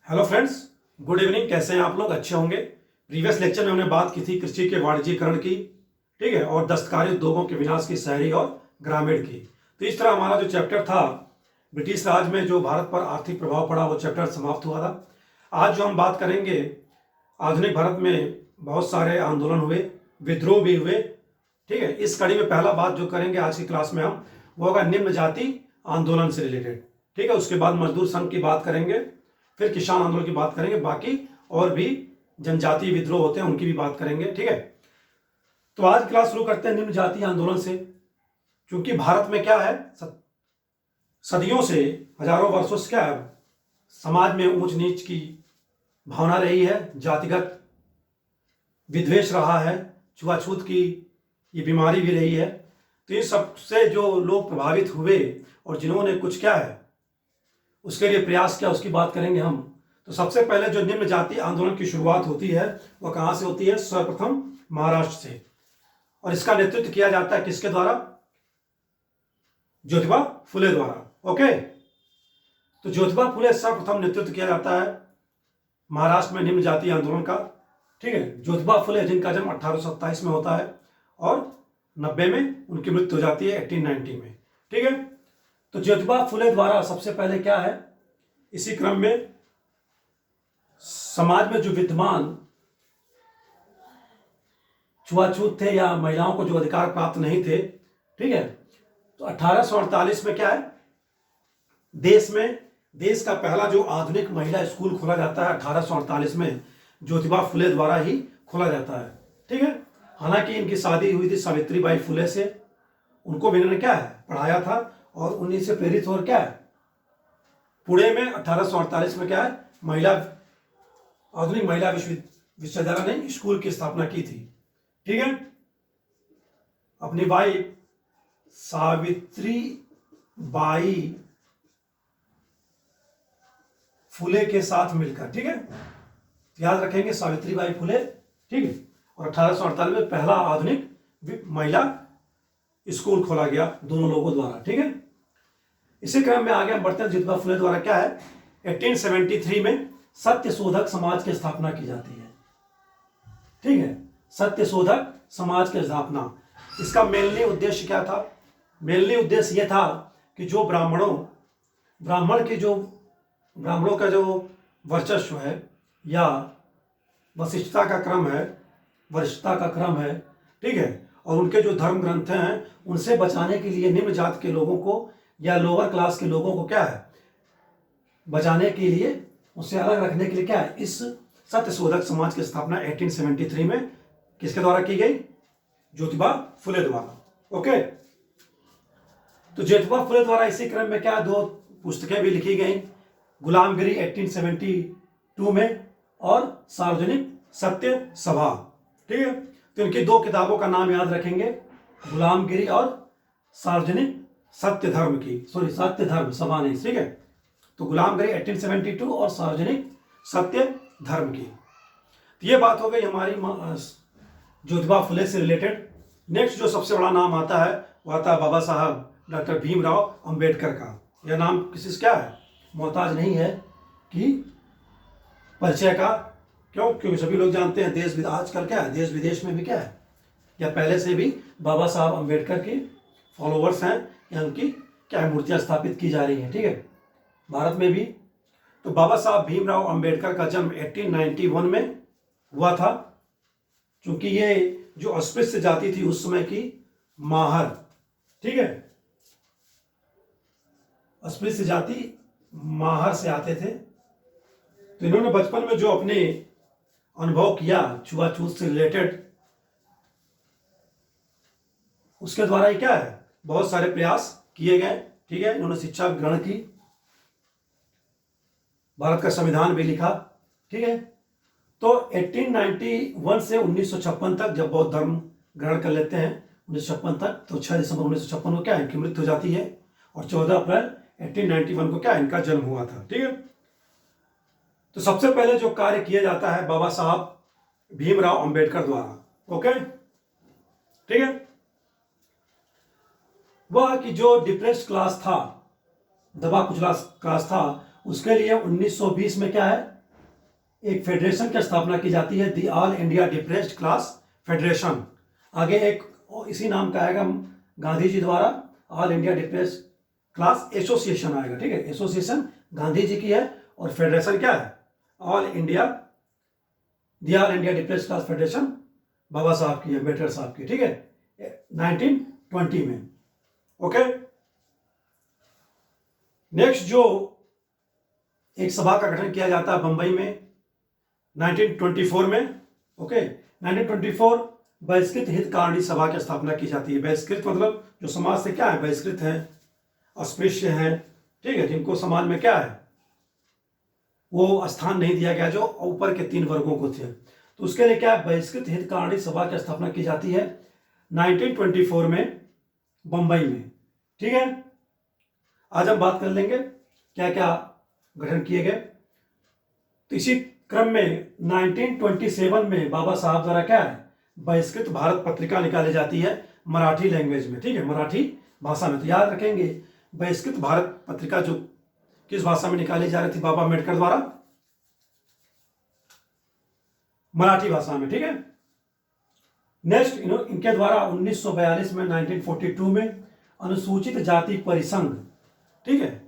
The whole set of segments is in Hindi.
Hello friends, good evening. कैसे हैं आप लोग? अच्छे होंगे। प्रीवियस लेक्चर में हमने बात की थी कृषि के वाणिज्यीकरण की, ठीक है, और दस्तकारी उद्योगों के विनाश की, शहरी और ग्रामीण की। तो इस तरह हमारा जो चैप्टर था ब्रिटिश राज में जो भारत पर आर्थिक प्रभाव पड़ा, वो चैप्टर समाप्त हुआ था। आज जो हम बात करेंगे, आधुनिक भारत में बहुत सारे आंदोलन हुए, विद्रोह भी हुए, ठीक है। इस कड़ी में पहला बात जो करेंगे आज की क्लास में हम, वो होगा निम्न जाति आंदोलन से रिलेटेड, ठीक है। उसके बाद मजदूर संघ की बात करेंगे, फिर किसान आंदोलन की बात करेंगे, बाकी और भी जनजातीय विद्रोह होते हैं उनकी भी बात करेंगे, ठीक है। तो आज क्लास शुरू करते हैं निम्न जातीय आंदोलन से। क्योंकि भारत में क्या है, सदियों से, हजारों वर्षों से क्या है, समाज में ऊंच नीच की भावना रही है, जातिगत विद्वेष रहा है, छुआछूत की ये बीमारी भी रही है। तो इन सबसे जो लोग प्रभावित हुए और जिन्होंने कुछ क्या है उसके लिए प्रयास किया, उसकी बात करेंगे हम। तो सबसे पहले जो निम्न जाति आंदोलन की शुरुआत होती है वह कहां से होती है? सर्वप्रथम महाराष्ट्र से। और इसका नेतृत्व किया जाता है किसके द्वारा? ज्योतिबा फुले द्वारा। ओके, तो ज्योतिबा फुले सर्वप्रथम नेतृत्व किया जाता है महाराष्ट्र में निम्न जाति आंदोलन का, ठीक है। ज्योतिबा फुले जिनका जन्म 1827 में होता है और 90 में उनकी मृत्यु हो जाती है 1890 में, ठीक है। तो ज्योतिबा फुले द्वारा सबसे पहले क्या है, इसी क्रम में समाज में जो विद्यमान छुआछूत थे या महिलाओं को जो अधिकार प्राप्त नहीं थे, ठीक है, तो 1848 में क्या है, देश का पहला जो आधुनिक महिला स्कूल खोला जाता है 1848 में, ज्योतिबा फुले द्वारा ही खोला जाता है, ठीक है। हालांकि इनकी शादी हुई थी सावित्रीबाई फुले से, उनको भी इन्होंने क्या है पढ़ाया था और उन्हीं से प्रेरित होकर क्या है पुणे में 1848 में क्या है आधुनिक महिला विश्वविद्यालय ने स्कूल की स्थापना की थी, ठीक है। अपनी बाई सावित्रीबाई फुले के साथ मिलकर, ठीक है, याद रखेंगे सावित्रीबाई फुले, ठीक है। और 1848 में पहला आधुनिक महिला स्कूल खोला गया दोनों लोगों द्वारा, ठीक है। इसी क्रम में आगे हम बढ़ते हैं। ज्योतिबा फुले द्वारा क्या है, 1873 में सत्य शोधक समाज की स्थापना की जाती है, ठीक है। सत्य शोधक समाज की स्थापना, इसका मेनली उद्देश्य क्या था? मेनली उद्देश्य यह था कि जो ब्राह्मणों का जो वर्चस्व है या वरिष्ठता का क्रम है, ठीक है, और उनके जो धर्म ग्रंथ हैं उनसे बचाने के लिए निम्न जात के लोगों को या लोअर क्लास के लोगों को क्या है बचाने के लिए, उससे अलग रखने के लिए क्या है, इस सत्य शोधक समाज की स्थापना 1873 में किसके द्वारा की गई? ज्योतिबा फुले द्वारा। ओके, तो ज्योतिबा फुले द्वारा इसी क्रम में क्या दो पुस्तकें भी लिखी गई, गुलामगिरी 1872 में और सार्वजनिक सत्य सभा, ठीक है। तो इनकी दो किताबों का नाम याद रखेंगे, गुलामगिरी और सार्वजनिक सत्य धर्म सभा नहीं, ठीक है। तो गुलामगिरी 1872 और सार्वजनिक सत्य धर्म की। तो ये बात हो गई हमारी ज्योतिबा फुले से रिलेटेड। नेक्स्ट जो सबसे बड़ा नाम आता है वो आता है बाबा साहब डॉक्टर भीमराव अंबेडकर का। यह नाम किसी से क्या है मोहताज नहीं है कि परिचय का, क्यों? क्योंकि सभी लोग जानते हैं आजकल क्या है, देश विदेश में भी क्या है, या पहले से भी बाबा साहब अंबेडकर के फॉलोवर्स हैं या उनकी क्या है मूर्तियां स्थापित की जा रही हैं, ठीक है, भारत में भी। तो बाबा साहब भीमराव अंबेडकर का जन्म 1891 में हुआ था। क्योंकि ये जो अस्पृश्य जाति थी उस समय की, माहर, ठीक है, अस्पृश्य जाति माहर से आते थे। तो इन्होंने बचपन में जो अपने अनुभव किया छुआछूत से रिलेटेड, उसके द्वारा ही क्या है बहुत सारे प्रयास किए गए, ठीक है। इन्होंने शिक्षा ग्रहण की, भारत का संविधान भी लिखा, ठीक है। तो 1891 से 1956 तक जब बौद्ध धर्म ग्रहण कर लेते हैं 1956 तक, तो 6 दिसंबर 1956 को क्या इनकी मृत्यु हो जाती है और 14 अप्रैल 1891 को क्या इनका जन्म हुआ था, ठीक है। तो सबसे पहले जो कार्य किया जाता है बाबा साहब भीमराव अंबेडकर द्वारा, ओके, ठीक है, वह कि जो डिप्रेस्ड क्लास था, दबा कुचला क्लास था, उसके लिए 1920 में क्या है एक फेडरेशन की स्थापना की जाती है, दी all India depressed class federation. आगे एक इसी नाम का आएगा, गांधी जी द्वारा all India depressed class association आएगा। ठीक है, एसोसिएशन गांधी जी की है और फेडरेशन क्या है, all India, the all India depressed class federation Baba Saheb की, अम्बेडकर साहब की। ठीक है, 1920 में। ओके, नेक्स्ट जो एक सभा का गठन किया जाता है बंबई में 1924 में। ओके, 1924 बहिष्कृत हितकारिणी सभा की स्थापना की जाती है। बहिष्कृत मतलब जो समाज से क्या है, बहिष्कृत है, अस्पृश्य है, ठीक है, जिनको समाज में क्या है वो स्थान नहीं दिया गया, जो ऊपर के 3 वर्गों को थे, तो उसके लिए क्या है, बहिष्कृत हितकारिणी सभा की स्थापना की जाती है 1924 में बंबई में। ठीक है, आज हम बात कर लेंगे क्या क्या गठन किए गए। तो इसी क्रम में 1927 में बाबा साहब द्वारा क्या है, बहिष्कृत भारत पत्रिका निकाली जाती है मराठी लैंग्वेज में। ठीक है, मराठी भाषा में। तो याद रखेंगे, बहिष्कृत भारत पत्रिका जो किस भाषा में निकाली जा रही थी, बाबा अम्बेडकर द्वारा, मराठी भाषा में। ठीक है, नेक्स्ट इनके द्वारा 1942 में 1942 में अनुसूचित जाति परिसंघ, ठीक है,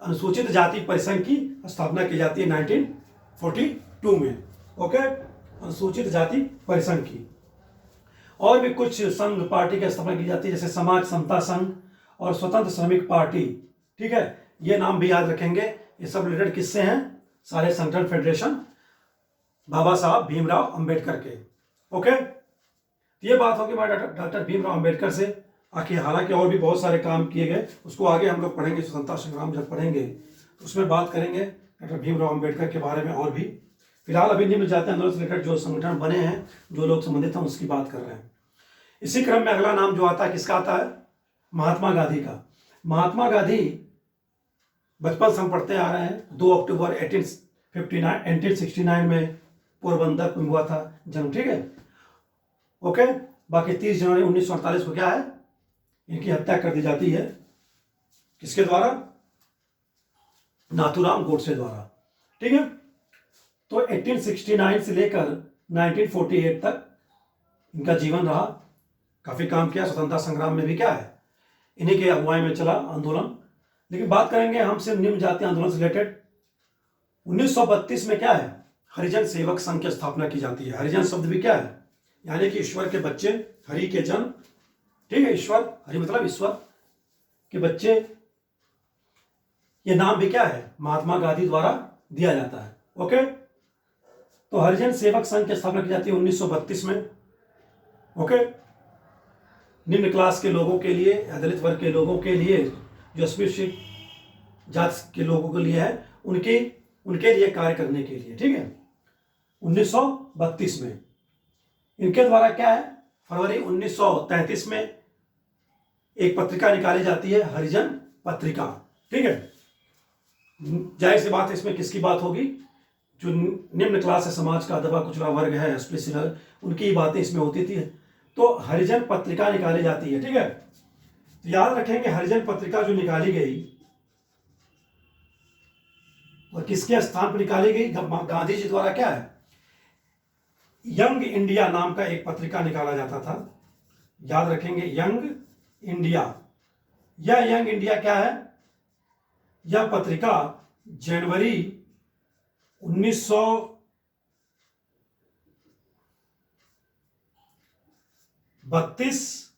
अनुसूचित जाति परिसंघ की स्थापना की जाती है 1942 में। ओके, अनुसूचित जाति परिसंघ की। और भी कुछ संघ पार्टी की स्थापना की जाती है, जैसे समाज समता संघ और स्वतंत्र श्रमिक पार्टी। ठीक है, ये नाम भी याद रखेंगे। ये सब रिलेटेड किससे हैं, सारे संगठन फेडरेशन बाबा साहब भीमराव अंबेडकर के। ओके, ये बात होगी हमारे डॉक्टर भीमराव अंबेडकर से। आखिर हालांकि और भी बहुत सारे काम किए गए, उसको आगे हम लोग पढ़ेंगे, स्वतंत्रता संग्राम जब पढ़ेंगे तो उसमें बात करेंगे डॉक्टर भीमराव अंबेडकर के बारे में और भी। फिलहाल अभी निम्न जाति आंदोलन से रिलेटेड जो संगठन बने हैं, जो लोग संबंधित हैं, उसकी बात कर रहे हैं। इसी क्रम में अगला नाम जो आता है, किसका आता है, महात्मा गांधी का। महात्मा गांधी बचपन से हम पढ़ते आ रहे हैं, 2 अक्टूबर 1869 में पोरबंदर में हुआ था जन्म। ठीक है, ओके, बाकी 30 जनवरी 1948 को क्या है, इनकी हत्या कर दी जाती है, किसके द्वारा, नाथूराम गोडसे द्वारा। ठीक है, तो 1869 से लेकर 1948 तक इनका जीवन रहा, काफी काम किया। स्वतंत्रता संग्राम में भी क्या है, इन्हीं के अगुवाई में चला आंदोलन। लेकिन बात करेंगे हम सिर्फ निम्न जाति आंदोलन से रिलेटेड। 1932 में क्या है, हरिजन सेवक संघ की स्थापना की जाती है। हरिजन शब्द भी क्या है, यानी कि ईश्वर के बच्चे, हरि के जन। ठीक है, ईश्वर, हरि मतलब ईश्वर के बच्चे। ये नाम भी क्या है, महात्मा गांधी द्वारा दिया जाता है। ओके, तो हरिजन सेवक संघ की स्थापना की जाती है 1932 में। ओके, निम्न क्लास के लोगों के लिए, दलित वर्ग के लोगों के लिए, जो अस्पृश्य जाति के लोगों के लिए है, उनके लिए कार्य करने के लिए। ठीक है, 1932 में इनके द्वारा क्या है, फरवरी 1933 में एक पत्रिका निकाली जाती है, हरिजन पत्रिका। ठीक है, जाहिर सी बात है, इसमें किसकी बात होगी, जो निम्न क्लास है, समाज का दबा कुचला वर्ग है, अस्पृश्य, उनकी बातें इसमें होती थी। तो हरिजन पत्रिका निकाली जाती है। ठीक है, तो याद रखेंगे, हरिजन पत्रिका जो निकाली गई और किसके स्थान पर निकाली गई, गांधी जी द्वारा क्या है, यंग इंडिया नाम का एक पत्रिका निकाला जाता था। याद रखेंगे, यंग इंडिया। यह यंग इंडिया क्या है, यह पत्रिका जनवरी 1932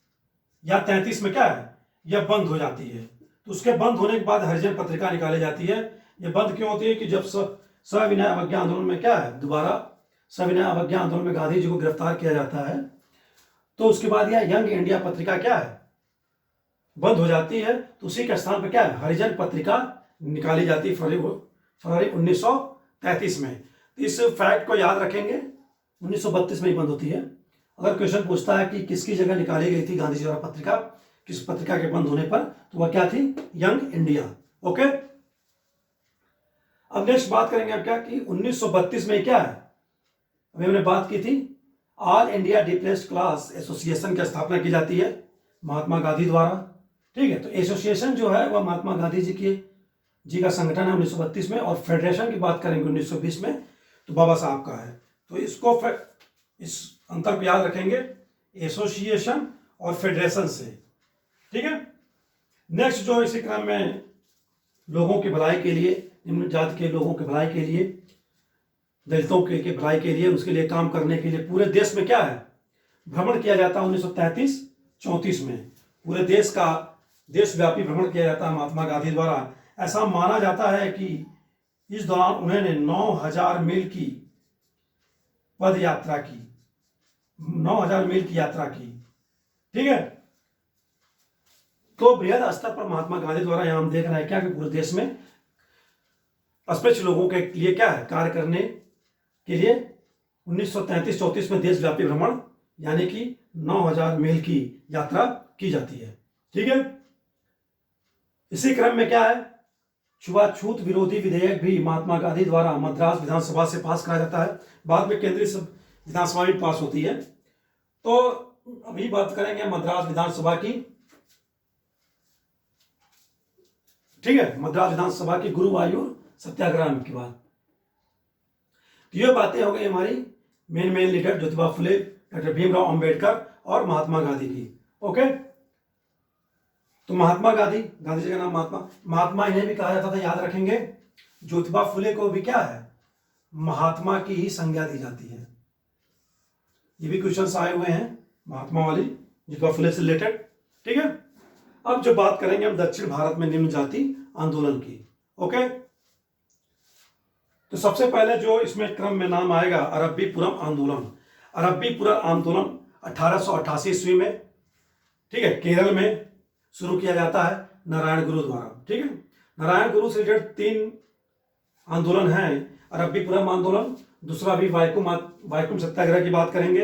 या 33 में क्या है, यह बंद हो जाती है। तो उसके बंद होने के बाद हरिजन पत्रिका निकाली जाती है। यह बंद क्यों होती है कि जब सविनय अवज्ञा आंदोलन में क्या है, दोबारा सविनय अवज्ञा आंदोलन में गांधी जी को गिरफ्तार किया जाता है, तो उसके बाद यह यंग इंडिया पत्रिका क्या है, बंद हो जाती है। तो उसी के स्थान पर क्या है, हरिजन पत्रिका निकाली जाती है फरवरी 1933 में। तो इस फैक्ट को याद रखेंगे, 1932 में ही बंद होती है। अगर क्वेश्चन पूछता है कि किसकी जगह निकाली गई थी गांधी जी द्वारा पत्रिका, किस पत्रिका के बंद होने पर, तो वह क्या थी, यंग इंडिया। ओके, अब नेक्स्ट बात करेंगे अब क्या कि 1932 में क्या है, अभी हमने बात की थी, all India depressed class association की स्थापना की जाती है महात्मा गांधी द्वारा। ठीक है, तो एसोसिएशन जो है वह महात्मा गांधी जी का संगठन है 1932 में। और फेडरेशन की बात करेंगे 1920 में, तो बाबा साहब का है। तो इसको इस अंतर को याद रखेंगे, एसोसिएशन और फेडरेशन से। ठीक है। नेक्स्ट जो इसी क्रम में लोगों की भलाई के लिए, निम्न जाति के लोगों की भलाई के लिए, दलितों के भलाई के लिए, उसके लिए काम करने के लिए पूरे देश में क्या है, भ्रमण किया जाता है। 1933-34 में पूरे देश का देशव्यापी भ्रमण किया जाता है महात्मा गांधी द्वारा। ऐसा माना जाता है कि इस दौरान उन्होंने 9000 मील की पद यात्रा की, 9000 मील की यात्रा की। ठीक है। तो बृहद स्तर पर महात्मा गांधी द्वारा यहां हम देख रहे हैं क्या कि पूरे देश में अस्पृश्य लोगों के लिए क्या है, कार्य करने के लिए 1933-34 में देशव्यापी भ्रमण यानी कि 9000 मील की यात्रा की जाती है। ठीक है। इसी क्रम में क्या है, छुआछूत विरोधी विधेयक भी महात्मा गांधी द्वारा मद्रास विधानसभा से पास कराया जाता है। बाद में केंद्रीय विधानसभा में पास होती है। तो अभी बात करेंगे मद्रास विधानसभा की। ठीक है। मद्रास विधानसभा की गुरुवायूर सत्याग्रह की बात। तो ये बातें हो गई हमारी main leader Jyotiba Phule, doctor Bhimrao Ambedkar और महात्मा गांधी की। ओके। तो महात्मा गांधी जी का नाम महात्मा इन्हें भी कहा जाता था, याद रखेंगे। ज्योतिबा फुले को भी क्या है, महात्मा की ही संज्ञा दी जाती है। ये भी क्वेश्चन आए हुए हैं महात्मा वाली, ज्योतिबा फुले से रिलेटेड। ठीक है। अब जो बात करेंगे हम दक्षिण भारत में निम्न जाति आंदोलन की। ओके। तो सबसे पहले जो इसमें क्रम में नाम आएगा अरब्बीपुरम आंदोलन। अरब्बीपुरम आंदोलन 1888 ईस्वी में, ठीक है, केरल में शुरू किया जाता है नारायण गुरु द्वारा। ठीक है। नारायण गुरु से रिलेटेड 3 आंदोलन हैं। अरब्बीपुरम आंदोलन, दूसरा भी वाइकुम सत्याग्रह की बात करेंगे।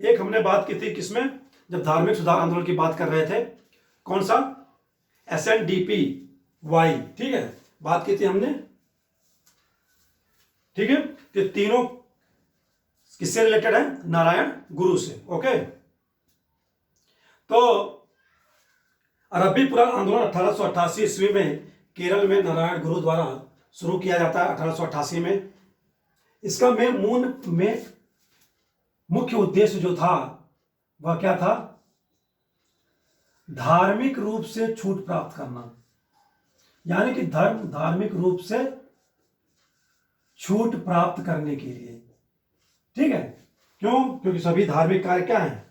एक हमने बात की थी किसमें, जब धार्मिक सुधार आंदोलन की बात कर रहे थे, कौन सा, SNDPY। ठीक है, बात की थी हमने। ठीक है। तो तीनों किससे रिलेटेड है, नारायण गुरु से। ओके। तो अरब्बीपुरम आंदोलन 1888 ईस्वी में केरल में नारायण गुरु द्वारा शुरू किया जाता है 1888 में। इसका मुख्य उद्देश्य जो था वह क्या था, धार्मिक रूप से छूट प्राप्त करना, यानी कि धार्मिक रूप से छूट प्राप्त करने के लिए। ठीक है। क्यों, क्योंकि सभी धार्मिक कार्य क्या है,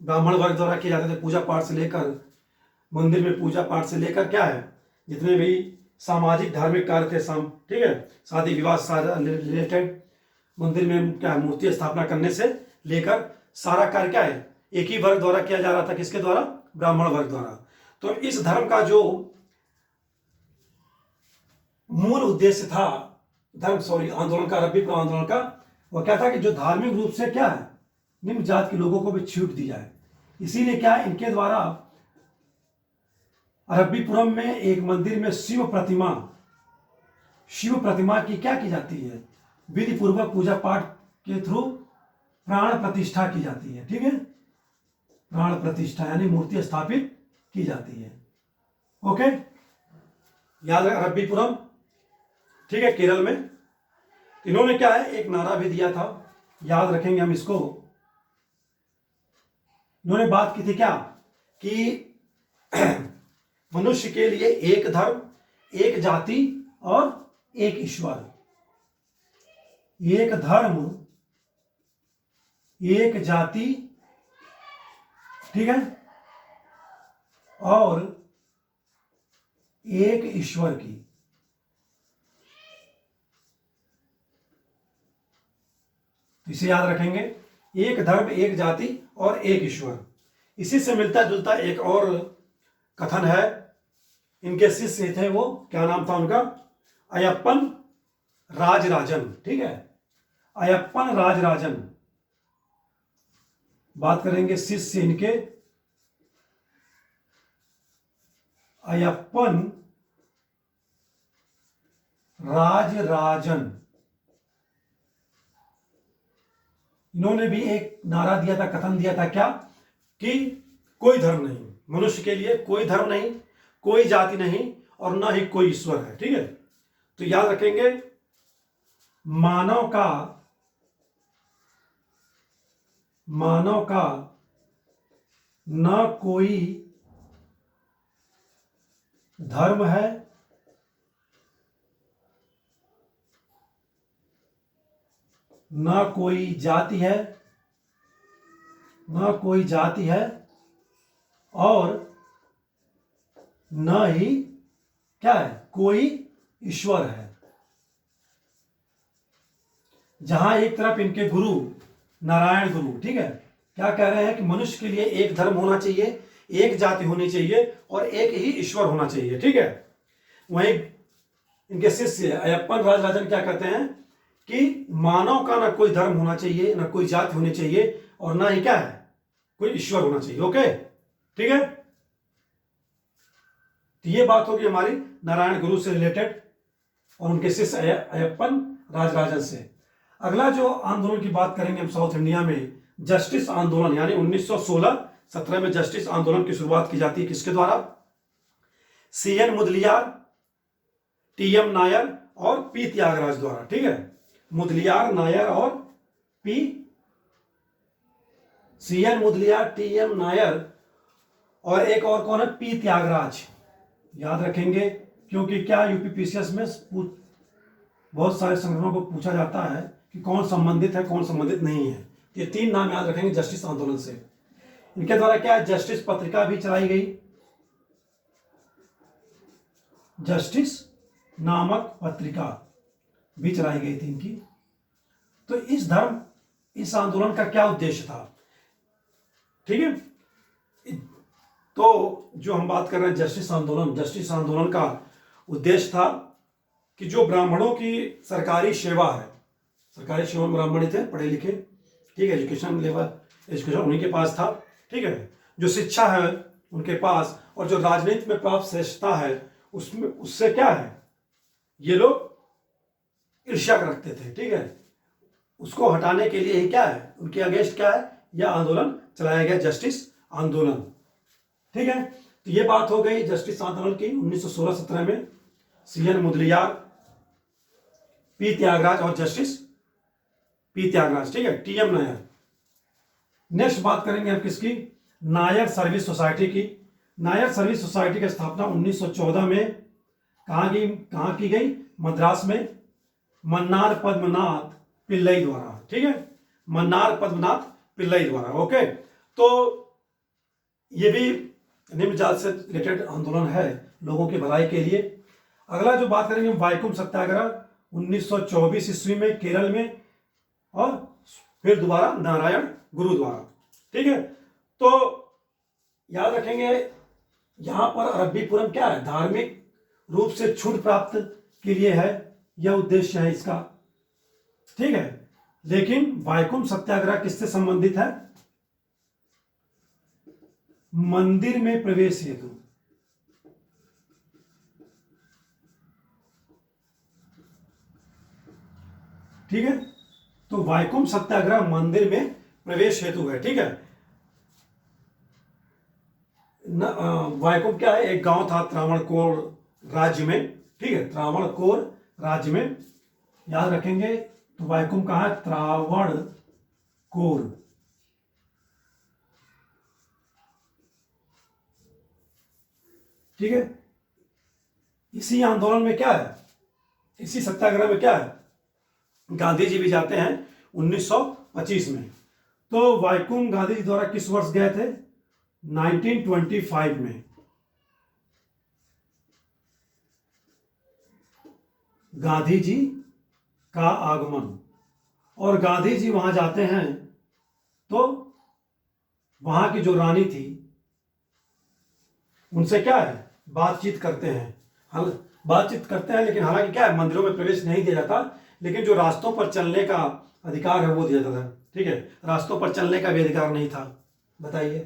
ब्राह्मण वर्ग द्वारा किए जाते थे। पूजा पाठ से लेकर, मंदिर में पूजा पाठ से लेकर क्या है, जितने भी सामाजिक धार्मिक कार्य थे, ठीक है, शादी विवाह से रिलेटेड, मंदिर में क्या है, मूर्ति स्थापना करने से लेकर सारा कार्य क्या है, एक ही वर्ग द्वारा किया जा रहा था। किसके द्वारा, ब्राह्मण वर्ग द्वारा। तो इस धर्म का जो मूल उद्देश्य था आंदोलन का, अरब्बीपुरम आंदोलन का, वह क्या था कि जो धार्मिक रूप से क्या है, निम्न जात के लोगों को भी छूट दी जाए। इसीलिए क्या है, इनके द्वारा अरब्बीपुरम में एक मंदिर में शिव प्रतिमा की क्या की जाती है, विधि पूर्वक पूजा पाठ के थ्रू प्राण प्रतिष्ठा की जाती है। ठीक है। प्राण प्रतिष्ठा यानी मूर्ति स्थापित की जाती है। ओके। याद रखें अरब्बीपुरम, ठीक है, केरल में। इन्होंने क्या है, एक नारा भी दिया था, याद रखेंगे हम इसको। इन्होंने बात की थी क्या कि मनुष्य के लिए एक धर्म, एक जाति और एक ईश्वर। एक धर्म, एक जाति, ठीक है, और एक ईश्वर की। इसे याद रखेंगे, एक धर्म, एक जाति और एक ईश्वर। इसी से मिलता जुलता एक और कथन है, इनके शिष्य थे, वो क्या नाम था उनका, अयप्पन राजराजन। ठीक है, अयप्पन राजराजन। बात करेंगे शिष्य इनके, अयप्पन राजराजन। इन्होंने भी एक नारा दिया था, कथन दिया था क्या, कि कोई धर्म नहीं, मनुष्य के लिए कोई धर्म नहीं, कोई जाति नहीं और ना ही कोई ईश्वर है। ठीक है। तो याद रखेंगे मानव का न कोई धर्म है, न कोई जाति है, न कोई जाति है, और न ही क्या है, कोई ईश्वर है। जहां एक तरफ इनके गुरु नारायण गुरु, ठीक है, क्या कह रहे हैं कि मनुष्य के लिए एक धर्म होना चाहिए, एक जाति होनी चाहिए और एक ही ईश्वर होना चाहिए, ठीक है। वहीं इनके शिष्य अयप्पन राजराजन क्या कहते हैं कि मानव का ना कोई धर्म होना चाहिए, ना कोई जाति होनी चाहिए, और ना ही क्या है, कोई ईश्वर होना चाहिए। ओके, ठीक है। तो ये बात होगी हमारी नारायण गुरु से रिलेटेड और उनके शिष्य अयप्पन राजराजन से। अगला जो आंदोलन की बात करेंगे हम साउथ इंडिया में, जस्टिस आंदोलन, यानी 1916-17 में जस्टिस आंदोलन की शुरुआत की जाती है। किसके द्वारा? CN मुदलियार, TM नायर और P त्यागराज द्वारा, ठीक है। मुदलियार, नायर और CN मुदलियार, TM नायर और एक और कौन है, P त्यागराज। याद रखेंगे क्योंकि क्या यूपीपीसीएस में बहुत सारे संगठनों को पूछा जाता है कि कौन संबंधित है, कौन संबंधित नहीं है। ये 3 नाम याद रखेंगे जस्टिस आंदोलन से। इनके द्वारा क्या है, जस्टिस पत्रिका भी चलाई गई, जस्टिस नामक पत्रिका भी चलाई गई थी इनकी। तो इस आंदोलन का क्या उद्देश्य था, ठीक है। तो जो हम बात कर रहे हैं जस्टिस आंदोलन का उद्देश्य था कि जो ब्राह्मणों की सरकारी सेवा है, सरकारी सेवा में ब्राह्मण थे, पढ़े लिखे, ठीक है, एजुकेशन उन्हीं के पास था, ठीक है। जो शिक्षा है उनके पास, और जो राजनीति में प्राप्त श्रेष्ठता है उसमें, उससे क्या है, ये लोग ईर्ष्या रखते थे, ठीक है। उसको हटाने के लिए ही क्या है, उनके अगेंस्ट क्या है, यह आंदोलन चलाया गया, जस्टिस आंदोलन, ठीक है। तो ये बात हो गई जस्टिस आंदोलन की 1916-17 में। CN मुदलियार, P त्यागराज और जस्टिस P त्यागराज, ठीक है, TM नायर। नेक्स्ट बात करेंगे हम किसकी, नायर सर्विस सोसाइटी की। नायर सर्विस सोसाइटी की स्थापना 1914 में कहाँ की गई, मद्रास में, मन्नार पद्मनाथ पिल्लई द्वारा, ठीक है, मन्नार पद्मनाथ पिल्लई द्वारा। ओके, तो ये भी निम्न जाति से रिलेटेड आंदोलन है, लोगों की भलाई के लिए। अगला जो बात करेंगे वाइकोम सत्याग्रह 1924 ईस्वी में केरल में, और फिर दोबारा नारायण गुरु द्वारा, ठीक है। तो याद रखेंगे यहां पर अरब्बीपुरम क्या है, धार्मिक रूप से छूट प्राप्त के लिए है, यह उद्देश्य है इसका, ठीक है। लेकिन वाइकोम सत्याग्रह किससे संबंधित है, मंदिर में प्रवेश हेतु, ठीक है। तो वाइकोम सत्याग्रह मंदिर में प्रवेश हेतु है, ठीक है। वाइकोम क्या है, एक गांव था त्रावणकोर राज्य में, ठीक है, त्रावणकोर राज्य में, याद रखेंगे। तो वाइकोम कहाँ है, त्रावणकोर, ठीक है। इसी आंदोलन में क्या है, इसी सत्याग्रह में क्या है, गांधी जी भी जाते हैं 1925 में। तो वाइकोम गांधी जी द्वारा किस वर्ष गए थे, 1925 में। गांधी जी का आगमन, और गांधी जी वहां जाते हैं तो वहां की जो रानी थी उनसे क्या है, बातचीत करते हैं, लेकिन हालांकि क्या है, मंदिरों में प्रवेश नहीं दिया जाता, लेकिन जो रास्तों पर चलने का अधिकार है वो दिया जाता था, ठीक है। रास्तों पर चलने का भी अधिकार नहीं था, बताइए।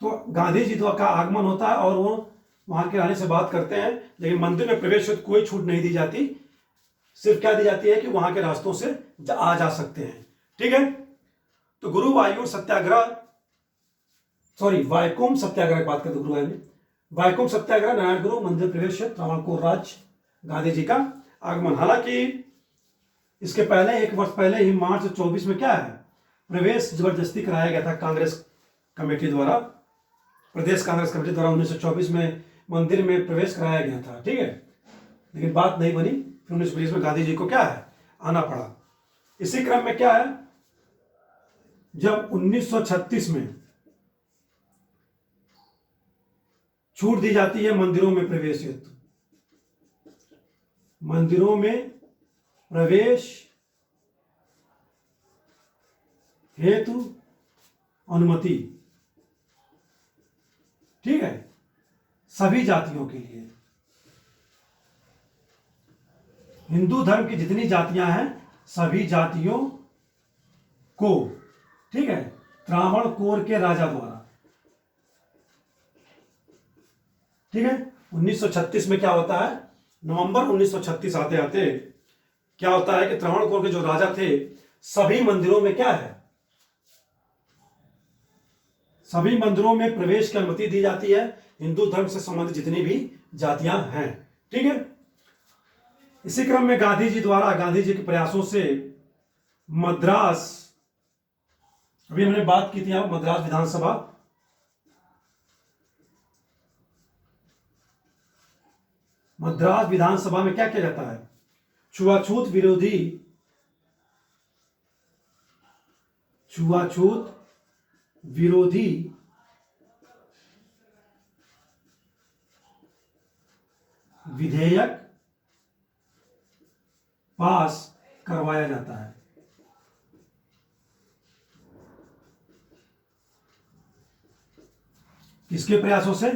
तो गांधी जी का आगमन होता है और वो वहां की रानी से बात करते हैं, लेकिन मंदिर में प्रवेश में कोई छूट नहीं दी जाती, सिर्फ क्या दी जाती है कि वहां के रास्तों से आ जा सकते हैं, ठीक है। तो गुरुवायूर सत्याग्रह, सॉरी वाइकोम सत्याग्रह की बात करते हैं, गुरुवायूर वाइकोम सत्याग्रह, नारायण गुरु, मंदिर प्रवेश, त्रावणकोर राज्य, गांधी जी का आगमन। हालांकि इसके पहले 1 वर्ष पहले ही मार्च 24 में क्या है, प्रवेश जबरदस्ती कराया गया था कांग्रेस कमेटी द्वारा, प्रदेश कांग्रेस कमेटी द्वारा 1924 में मंदिर में प्रवेश कराया गया था, ठीक है। लेकिन बात नहीं बनी, फिर 1920 में गांधी जी को क्या है, आना पड़ा। इसी क्रम में क्या है, जब 1936 में छूट दी जाती है मंदिरों में प्रवेश हेतु, मंदिरों में प्रवेश हेतु अनुमति, ठीक है, सभी जातियों के लिए। हिंदू धर्म की जितनी जातियां हैं सभी जातियों को, ठीक है, त्रावणकोर के राजा द्वारा, ठीक है। 1936 में क्या होता है, नवंबर 1936 आते आते क्या होता है कि त्रावणकोर के जो राजा थे, सभी मंदिरों में क्या है, सभी मंदिरों में प्रवेश की अनुमति दी जाती है हिंदू धर्म से संबंधित जितनी भी जातियां हैं, ठीक है। इसी क्रम में गांधी जी द्वारा, गांधी जी के प्रयासों से मद्रास, अभी हमने बात की थी मद्रास विधानसभा, मद्रास विधानसभा में क्या किया जाता है, छुआछूत विरोधी, छुआछूत विरोधी विधेयक पास करवाया जाता है। किसके प्रयासों से,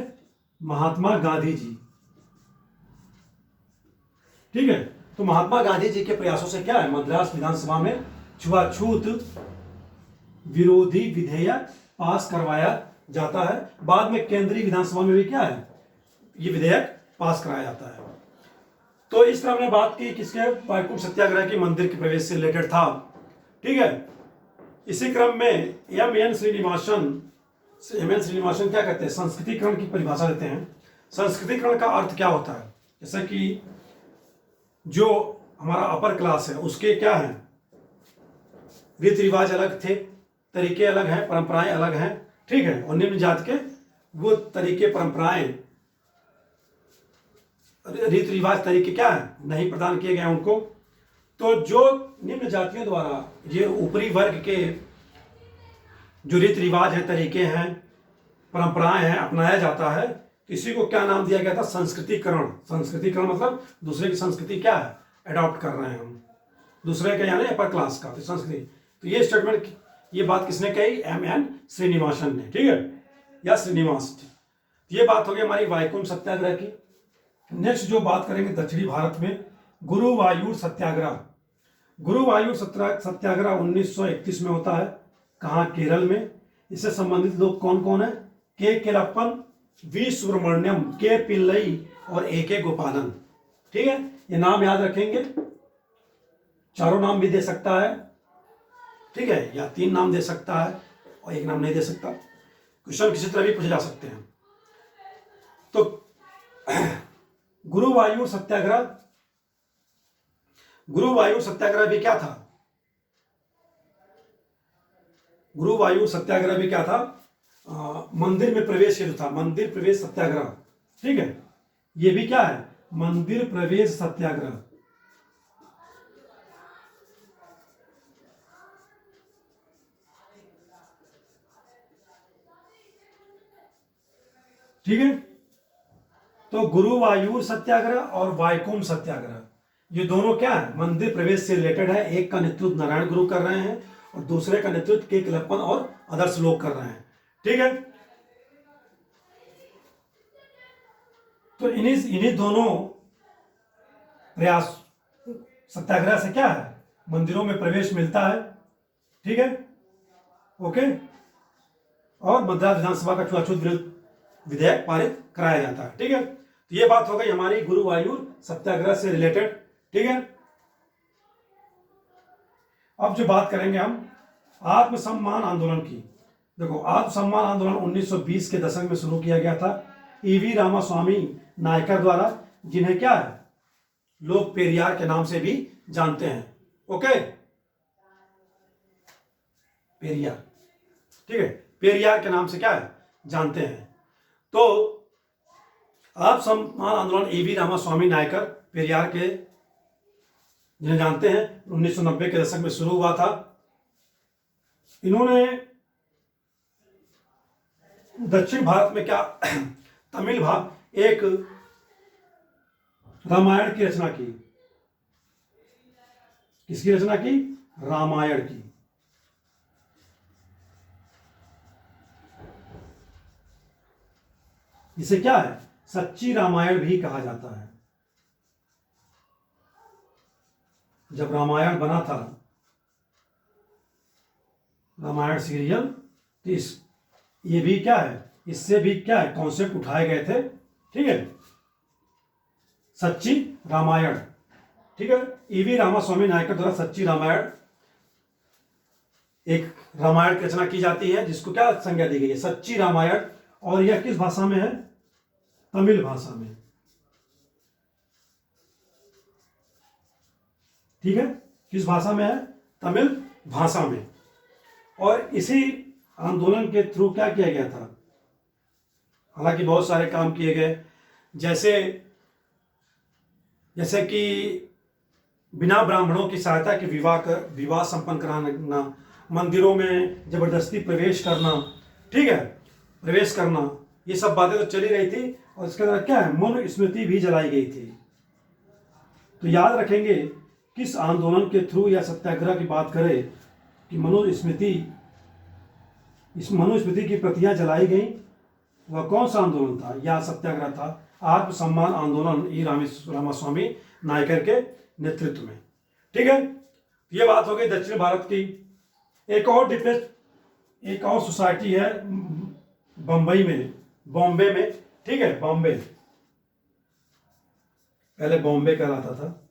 महात्मा गांधी जी, ठीक है। तो महात्मा गांधी जी के प्रयासों से क्या है, मद्रास विधानसभा में छुआछूत विरोधी विधेयक पास करवाया जाता है। बाद में केंद्रीय विधानसभा में भी क्या है, ये विधेयक पास कराया जाता है। तो इस तरह हमने बात की किसके, वाइकुंठ सत्याग्रह की, मंदिर के प्रवेश से रिलेटेड था, ठीक है। इसी क्रम में एम.एन. श्रीनिवासन क्या कहते हैं, संस्कृतिकरण की परिभाषा देते हैं। संस्कृतिकरण का अर्थ क्या होता है, जैसे कि जो हमारा अपर क्लास है उसके क्या है, रीति रिवाज अलग थे, तरीके अलग हैं, परंपराएं अलग हैं, ठीक है। और निम्न जाति के वो तरीके, परंपराएं, रीति रिवाज, तरीके क्या है, नहीं प्रदान किए गए उनको। तो जो निम्न जातियों द्वारा ये ऊपरी वर्ग के जो रीति रिवाज है, तरीके हैं, परंपराएं हैं, अपनाया जाता है, इसी को क्या नाम दिया गया था, संस्कृतिकरण। संस्कृतिकरण मतलब दूसरे की संस्कृति क्या है, अडॉप्ट कर रहे हैं हम, दूसरे के यानी अपर क्लास का, तो संस्कृति। तो ये स्टेटमेंट, ये बात किसने कही, एम.एन. श्रीनिवासन ने, ठीक है, या श्रीनिवास। तो ये बात हो गई हमारी वाइकुंठ सत्याग्रह की। नेक्स्ट जो बात करेंगे दक्षिणी भारत में, गुरुवायूर सत्याग्रह। गुरुवायूर सत्याग्रह 1931 में होता है, कहाँ, केरल में। इससे संबंधित लोग कौन कौन है, के केलप्पन, वी सुब्रमण्यम, के पिल्लई और ए.के. गोपालन, ठीक है। ये नाम याद रखेंगे, चारों नाम भी दे सकता है, ठीक है, या 3 नाम दे सकता है और 1 नाम नहीं दे सकता। क्वेश्चन किसी तरह भी पूछे जा सकते हैं। तो गुरुवायूर सत्याग्रह, गुरुवायूर सत्याग्रह भी क्या था, गुरुवायूर सत्याग्रह भी क्या था, मंदिर में प्रवेश हेतु था, मंदिर प्रवेश सत्याग्रह, ठीक है। ये भी क्या है, मंदिर प्रवेश सत्याग्रह, ठीक है। तो गुरुवायूर सत्याग्रह और वाइकुंठ सत्याग्रह, ये दोनों क्या है, मंदिर प्रवेश से रिलेटेड है। एक का नेतृत्व नारायण गुरु कर रहे हैं और दूसरे का नेतृत्व के केलप्पन और आदर्श लोग कर रहे हैं, ठीक है। तो इन्हीं दोनों प्रयास सत्याग्रह से क्या है, मंदिरों में प्रवेश मिलता है, ठीक है, ओके। और मद्रास विधानसभा का छुआछूत विरुद्ध विधेयक पारित कराया जाता है, ठीक है। तो ये बात हो गई हमारी गुरुवायूर सत्याग्रह से रिलेटेड, ठीक है। अब जो बात करेंगे हम आत्मसम्मान आंदोलन की। देखो, आत्मसम्मान आंदोलन 1920 के दशक में शुरू किया गया था ई.वी. रामास्वामी नायकर द्वारा, जिन्हें क्या है, लोग पेरियार के नाम से भी जानते हैं, ओके, पेरियार, ठीक है, पेरियार के नाम से क्या है जानते हैं। तो आप सम्मान आंदोलन ईवी रामास्वामी नायकर पेरियार के जिन्हें जानते हैं 1990 के दशक में शुरू हुआ था। इन्होंने दक्षिण भारत में क्या तमिल भाग एक रामायण की रचना की। किसकी रचना की? रामायण की। इसे क्या है? सच्ची रामायण भी कहा जाता है। जब रामायण बना था, रामायण सीरियल, तो ये भी क्या है, इससे भी क्या है कॉन्सेप्ट उठाए गए थे, ठीक है, सच्ची रामायण, ठीक है। ईवी रामास्वामी नायकर द्वारा सच्ची रामायण, एक रामायण की रचना की जाती है जिसको क्या संज्ञा दी गई है? सच्ची रामायण। और यह किस भाषा में है? तमिल भाषा में, ठीक है, किस भाषा में है? तमिल भाषा में। और इसी आंदोलन के थ्रू क्या किया गया था? हालांकि बहुत सारे काम किए गए, जैसे कि बिना ब्राह्मणों की सहायता के विवाह संपन्न कराना, मंदिरों में जबरदस्ती प्रवेश करना, ठीक है, प्रवेश करना, ये सब बातें तो चली रही थी। और इसके अंदर क्या है? मनुस्मृति भी जलाई गई थी। तो याद रखेंगे, किस आंदोलन के थ्रू या सत्याग्रह की बात करें कि मनुस्मृति, इस मनुस्मृति की प्रतियां जलाई गई, वह कौन सा आंदोलन था या सत्याग्रह था? आत्मसम्मान आंदोलन ई रामास्वामी नायकर के नेतृत्व में, ठीक है। ये बात हो गई दक्षिण भारत की। एक और सोसाइटी है बॉम्बे में, ठीक है, बॉम्बे, पहले बॉम्बे कहलाता था,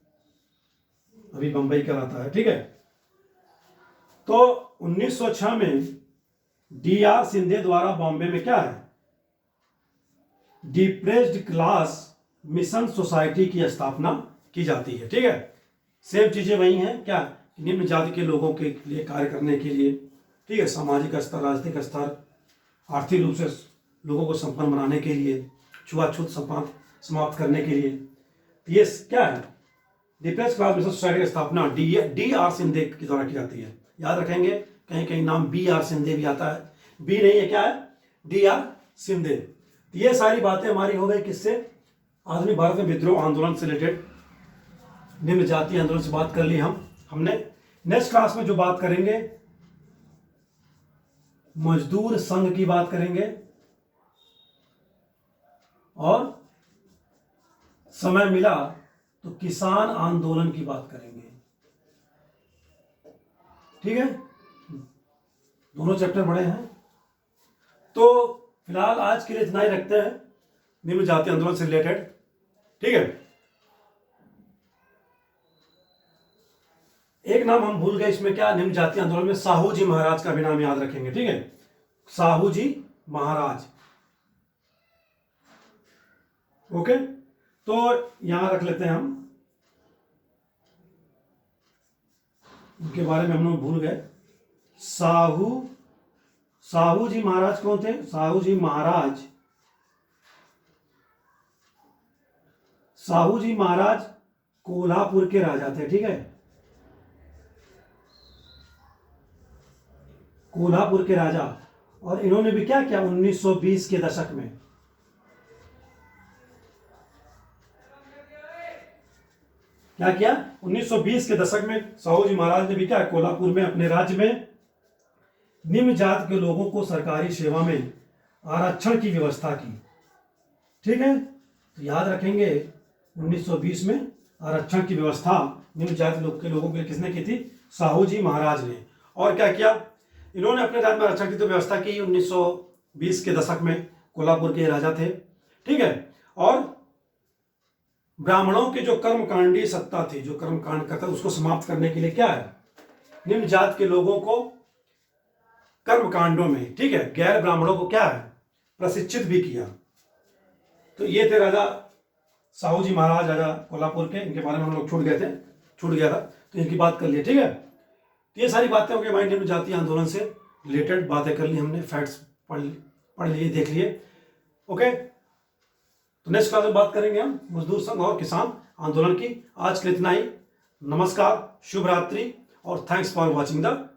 अभी बंबई कहलाता है, ठीक है। तो 1906 में D.R. सिंधे द्वारा बॉम्बे में क्या है? डिप्रेस्ड क्लास मिशन सोसाइटी की स्थापना की जाती है, ठीक है। सेम चीजें वही हैं, क्या? निम्न जाति के लोगों के लिए कार्य करने के लिए, ठीक है, सामाजिक स्तर, राजनीतिक स्तर, आर्थिक रूप से लोगों को संपन्न बनाने के लिए, छुआछूत समाप्त करने के लिए। ये क्या है? डिप्रेस्ड क्लास मिशन सोसाइटी की स्थापना D.R. सिंधे के द्वारा की जाती है। याद रखेंगे, कहीं कहीं नाम B.R. सिंधे भी आता है, बी नहीं है, क्या है? D.R. सिंधे। तो ये सारी बातें हमारी हो गई किससे? आधुनिक भारत में विद्रोह आंदोलन से रिलेटेड, निम्न जातीय आंदोलन से बात कर ली हमने। नेक्स्ट क्लास में जो बात करेंगे, मजदूर संघ की बात करेंगे और समय मिला तो किसान आंदोलन की बात करेंगे, ठीक है। दोनों चैप्टर बड़े हैं। तो फिलहाल आज के लिए इतना ही रखते हैं निम्न जातीय आंदोलन से रिलेटेड, ठीक है। एक नाम हम भूल गए इसमें, क्या? निम्न जातीय आंदोलन में साहू जी महाराज का भी नाम याद रखेंगे, ठीक है, साहू जी महाराज, ओके। तो यहां रख लेते हैं हम, उनके बारे में हम लोग भूल गए। साहू जी महाराज कौन थे? साहू जी महाराज कोल्हापुर के राजा थे, ठीक है, कोल्हापुर के राजा। और इन्होंने भी क्या किया 1920 के दशक में? क्या किया? 1920 के दशक में साहू जी महाराज ने भी क्या, कोल्हापुर में अपने राज्य में निम्न जात के लोगों को सरकारी सेवा में आरक्षण की व्यवस्था की, ठीक है। तो याद रखेंगे 1920 में आरक्षण की व्यवस्था निम्न जाति के लोगों के लिए किसने की थी? साहू जी महाराज ने। और क्या किया इन्होंने? अपने राज्य में आरक्षण की तो व्यवस्था की 1920 के दशक में, कोल्हापुर के राजा थे, ठीक है। और ब्राह्मणों की जो कर्मकांडी सत्ता थी, जो कर्मकांड करता, उसको समाप्त करने के लिए क्या है, निम्न जात के लोगों को कर्मकांडों में, ठीक है, गैर ब्राह्मणों को क्या है, प्रशिक्षित भी किया। तो ये थे राजा साहू जी महाराज, राजा कोल्हापुर के, इनके बारे में हम लोग छूट गया था। तो इनकी बात कर लिए, ठीक है। तो ये सारी बातें हो गई माइंड में जातीय आंदोलन से रिलेटेड बातें कर ली हमने, फैक्ट्स पढ़ लिए, देख लिए। ओके, तो नेक्स्ट क्लास में बात करेंगे हम मजदूर संघ और किसान आंदोलन की। आज के लिए इतना ही। नमस्कार, शुभ रात्रि और थैंक्स फॉर वॉचिंग द